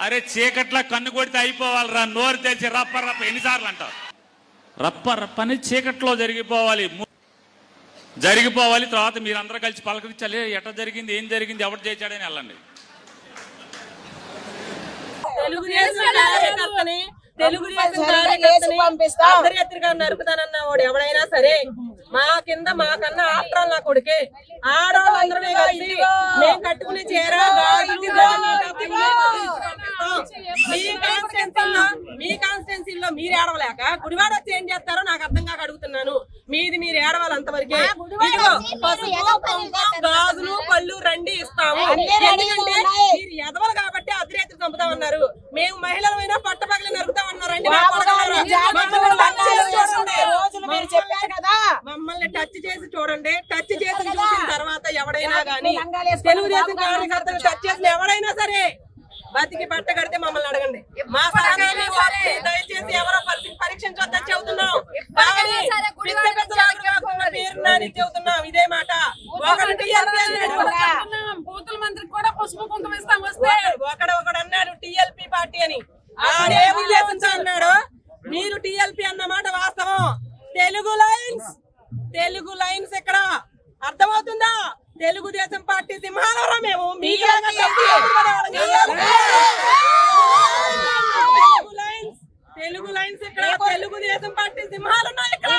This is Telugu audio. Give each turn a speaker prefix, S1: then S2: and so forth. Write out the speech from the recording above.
S1: అరే చీకట్ల కన్ను కొడితే అయిపోవాలిరా, నోరు తెరిచి రప్ప రప్ప ఎన్నిసార్లు అంటారు? రప్ప రప్ప అని చీకట్లో జరిగిపోవాలి. తర్వాత మీరందరూ కలిసి పలకరించాలి, ఎట్లా జరిగింది, ఏం జరిగింది, ఎవరు చేశాడని వెళ్ళండి.
S2: అర్ధరాత్రిగా నరుకుతానన్న వాడు ఎవడైనా సరే మా కింద మాకన్నా ఆస్ట్రాలు నా కొడుకే. ఆడవాళ్ళందరూ కలిసి మేము కట్టుకునే చీర మీ కాన్స్టిట్యున్సీలో మీరు ఏడవలేక గుడివాడ వచ్చి ఏం చేస్తారో నాకు అర్థం కాక అడుగుతున్నాను. మీది మీరు ఏడవాలి అంతవరకే. ఇదిగో పసుపు కుంకుమ గాజులు పళ్ళు రండి ఇస్తాము. ఎందుకంటే మీరు ఎదవలు కాబట్టి అర్ధరాత్రి చంపుతామన్నారు. మేము మహిళలమైనా పట్టపగలి నరుకుతామన్నారండి. మమ్మల్ని టచ్ చేసి చూడండి. టచ్ చేసి చూసిన తర్వాత ఎవడైనా గానీ తెలుగుదేశం కార్యకర్తలు టచ్ చేసిన ఎవడైనా సరే బతికి బట్ట కడితే మమ్మల్ని అడగండి. మా సహనాన్ని దయచేసి ఎవరో పరీక్షించొద్దని చెబుతున్నాం. చెబుతున్నాం ఇదే మాట. బూతుల మంత్రికి కూడా పసుపు కుంకుమ ఇస్తాం వస్తే ఒకడు అన్నాడు టీఎల్పీ పార్టీ అని. ఆడే ఉద్దేశంతో అన్నాడు. మీరు టీఎల్పీ అన్న మాట వాస్తవం. తెలుగు లైన్స్ ఇక్కడ అర్థమవుతుందా? తెలుగుదేశం పార్టీ సింహాలరా మేము. తెలుగు లైన్స్ ఇక్కడ తెలుగుదేశం పార్టీ సింహాలు ఉన్నాయి. ఇక్కడ